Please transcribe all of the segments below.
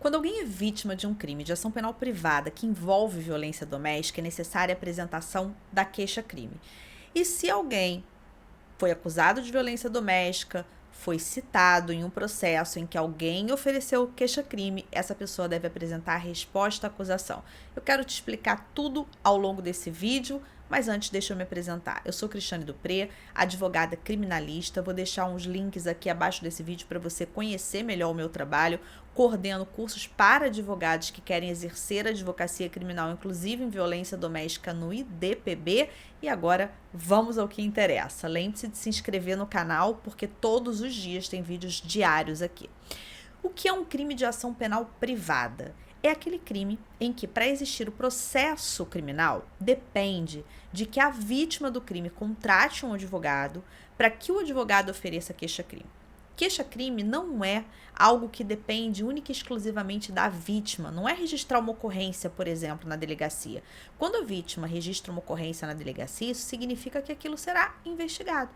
Quando alguém é vítima de um crime de ação penal privada que envolve violência doméstica, é necessária a apresentação da queixa-crime. E se alguém foi acusado de violência doméstica, foi citado em um processo em que alguém ofereceu queixa-crime, essa pessoa deve apresentar a resposta à acusação. Eu quero te explicar tudo ao longo desse vídeo, mas antes deixa eu me apresentar. Eu sou Cristiane Dupré, advogada criminalista. Vou deixar uns links aqui abaixo desse vídeo para você conhecer melhor o meu trabalho. Coordeno cursos para advogados que querem exercer a advocacia criminal, inclusive em violência doméstica, no IDPB. E agora vamos ao que interessa. Lembre-se de se inscrever no canal, porque todos os dias tem vídeos diários aqui. O que é um crime de ação penal privada? É aquele crime em que, para existir o processo criminal, depende de que a vítima do crime contrate um advogado para que o advogado ofereça queixa-crime. Queixa-crime não é algo que depende única e exclusivamente da vítima. Não é registrar uma ocorrência, por exemplo, na delegacia. Quando a vítima registra uma ocorrência na delegacia, isso significa que aquilo será investigado.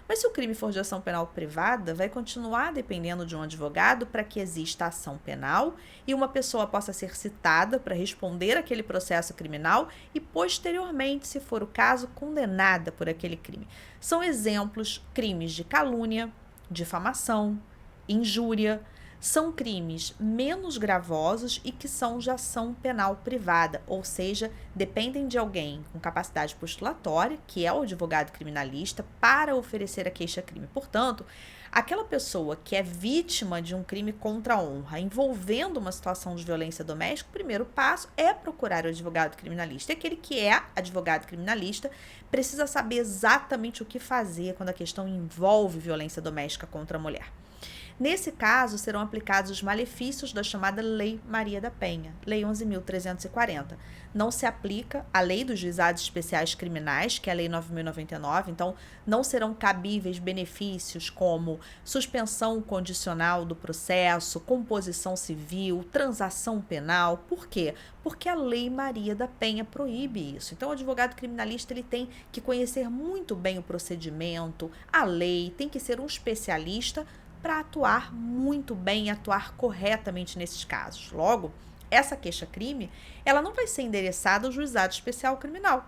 Mas se o crime for de ação penal privada, vai continuar dependendo de um advogado para que exista ação penal e uma pessoa possa ser citada para responder aquele processo criminal e, posteriormente, se for o caso, condenada por aquele crime. São exemplos crimes de calúnia, difamação, injúria. São crimes menos gravosos e que são de ação penal privada, ou seja, dependem de alguém com capacidade postulatória, que é o advogado criminalista, para oferecer a queixa-crime. Portanto, aquela pessoa que é vítima de um crime contra a honra envolvendo uma situação de violência doméstica, o primeiro passo é procurar o advogado criminalista. E aquele que é advogado criminalista precisa saber exatamente o que fazer quando a questão envolve violência doméstica contra a mulher. Nesse caso, serão aplicados os malefícios da chamada Lei Maria da Penha, Lei 11.340. Não se aplica a Lei dos Juizados Especiais Criminais, que é a Lei 9.099, então não serão cabíveis benefícios como suspensão condicional do processo, composição civil, transação penal. Por quê? Porque a Lei Maria da Penha proíbe isso. Então, o advogado criminalista ele tem que conhecer muito bem o procedimento, a lei, tem que ser um especialista para atuar muito bem e atuar corretamente nesses casos. Logo, essa queixa-crime, ela não vai ser endereçada ao juizado especial criminal.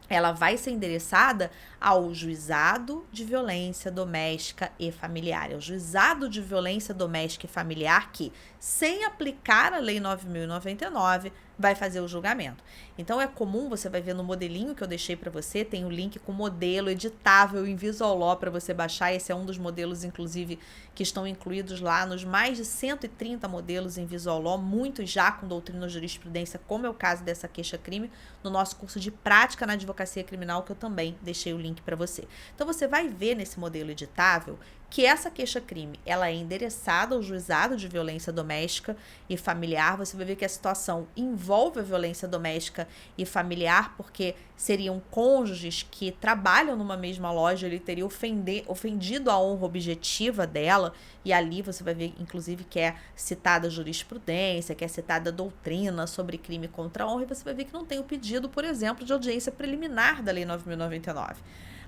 Ela vai ser endereçada ao juizado de violência doméstica e familiar. É o juizado de violência doméstica e familiar que, sem aplicar a Lei 9.099, vai fazer o julgamento. Então, é comum, você vai ver no modelinho que eu deixei para você, tem o link com modelo editável em Visual Law para você baixar. Esse é um dos modelos, inclusive, que estão incluídos lá nos mais de 130 modelos em Visual Law, muitos já com doutrina ou jurisprudência, como é o caso dessa queixa-crime, no nosso curso de prática na advocacia criminal, que eu também deixei o link para você. Então, você vai ver nesse modelo editável que essa queixa-crime, ela é endereçada ao juizado de violência doméstica e familiar. Você vai ver que a situação envolve a violência doméstica e familiar, porque seriam cônjuges que trabalham numa mesma loja, ele teria ofendido a honra objetiva dela, e ali você vai ver, inclusive, que é citada a jurisprudência, que é citada a doutrina sobre crime contra a honra, e você vai ver que não tem o pedido, por exemplo, de audiência preliminar da Lei 9.099.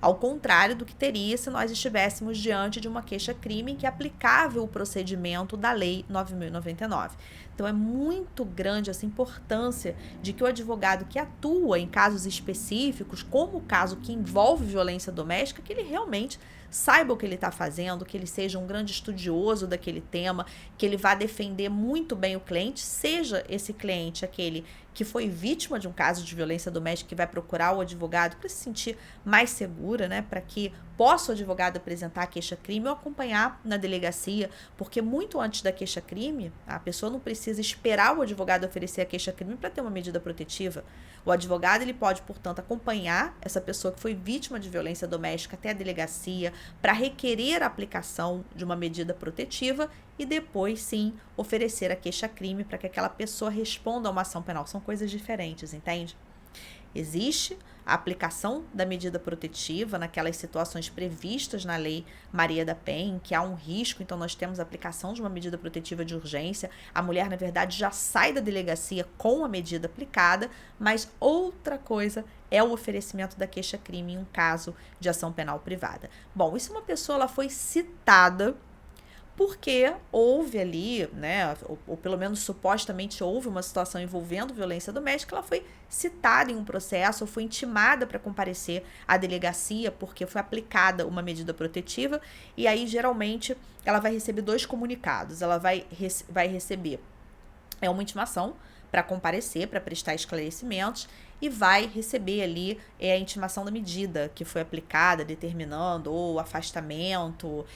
Ao contrário do que teria se nós estivéssemos diante de uma queixa-crime em que é aplicável o procedimento da Lei 9.099. Então, é muito grande essa importância de que o advogado que atua em casos específicos, como o caso que envolve violência doméstica, que ele realmente saiba o que ele está fazendo, que ele seja um grande estudioso daquele tema, que ele vá defender muito bem o cliente, seja esse cliente aquele que foi vítima de um caso de violência doméstica que vai procurar o advogado para se sentir mais segura, né, para que possa o advogado apresentar a queixa-crime ou acompanhar na delegacia, porque muito antes da queixa-crime, a pessoa não precisa esperar o advogado oferecer a queixa-crime para ter uma medida protetiva. O advogado ele pode, portanto, acompanhar essa pessoa que foi vítima de violência doméstica até a delegacia para requerer a aplicação de uma medida protetiva e depois, sim, oferecer a queixa-crime para que aquela pessoa responda a uma ação penal. São coisas diferentes, entende? Existe a aplicação da medida protetiva naquelas situações previstas na Lei Maria da Penha, em que há um risco, então nós temos a aplicação de uma medida protetiva de urgência. A mulher, na verdade, já sai da delegacia com a medida aplicada, mas outra coisa é o oferecimento da queixa-crime em um caso de ação penal privada. Bom, e se uma pessoa ela foi citada porque houve ali, né, ou pelo menos supostamente houve uma situação envolvendo violência doméstica, ela foi citada em um processo, ou foi intimada para comparecer à delegacia, porque foi aplicada uma medida protetiva, e aí geralmente ela vai receber 2 comunicados, ela vai receber uma intimação para comparecer, para prestar esclarecimentos, e vai receber ali a intimação da medida que foi aplicada, determinando ou afastamento,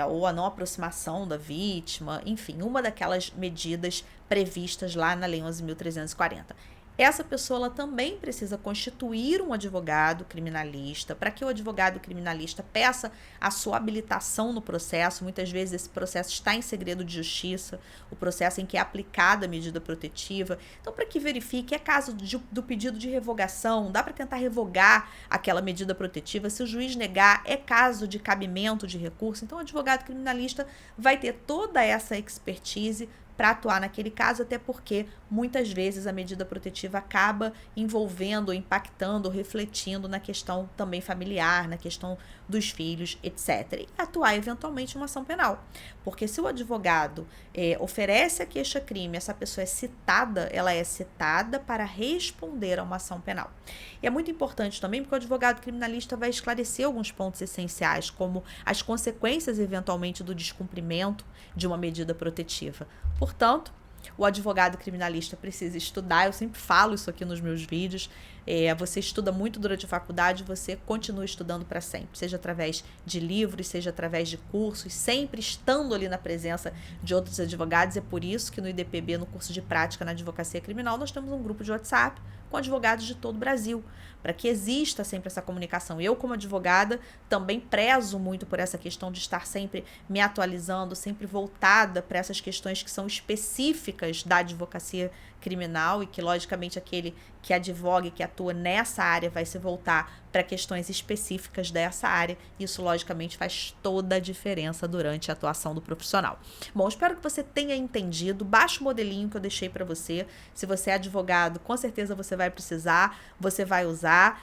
ou a não aproximação da vítima, enfim, uma daquelas medidas previstas lá na Lei 11.340. Essa pessoa ela também precisa constituir um advogado criminalista, para que o advogado criminalista peça a sua habilitação no processo. Muitas vezes esse processo está em segredo de justiça, o processo em que é aplicada a medida protetiva. Então, para que verifique, é caso do pedido de revogação, dá para tentar revogar aquela medida protetiva. Se o juiz negar, é caso de cabimento de recurso. Então, o advogado criminalista vai ter toda essa expertise para atuar naquele caso, até porque muitas vezes a medida protetiva acaba envolvendo, impactando, refletindo na questão também familiar, na questão dos filhos, etc. E atuar eventualmente uma ação penal. Porque se o advogado oferece a queixa-crime, essa pessoa é citada, ela é citada para responder a uma ação penal. E é muito importante também porque o advogado criminalista vai esclarecer alguns pontos essenciais, como as consequências eventualmente do descumprimento de uma medida protetiva. Portanto, o advogado criminalista precisa estudar, eu sempre falo isso aqui nos meus vídeos, você estuda muito durante a faculdade, você continua estudando para sempre, seja através de livros, seja através de cursos, sempre estando ali na presença de outros advogados. É por isso que no IDPB, no curso de prática na advocacia criminal, nós temos um grupo de WhatsApp com advogados de todo o Brasil, para que exista sempre essa comunicação. Eu, como advogada, também prezo muito por essa questão de estar sempre me atualizando, sempre voltada para essas questões que são específicas da advocacia criminal e que, logicamente, aquele que advoga e que atua nessa área vai se voltar para questões específicas dessa área. Isso, logicamente, faz toda a diferença durante a atuação do profissional. Bom, espero que você tenha entendido. Baixa o modelinho que eu deixei para você. Se você é advogado, com certeza você vai precisar, você vai usar.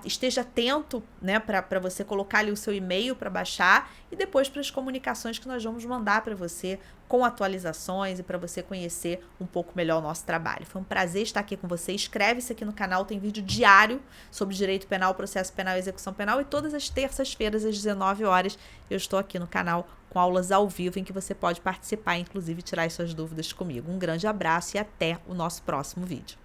Esteja atento, né, para você colocar ali o seu e-mail para baixar e depois para as comunicações que nós vamos mandar para você com atualizações e para você conhecer um pouco melhor o nosso trabalho. Foi um prazer estar aqui com você. Inscreve-se aqui no canal, tem vídeo diário sobre direito penal, processo penal e execução penal, e todas as terças-feiras às 19 horas eu estou aqui no canal com aulas ao vivo em que você pode participar, inclusive tirar as suas dúvidas comigo. Um grande abraço e até o nosso próximo vídeo.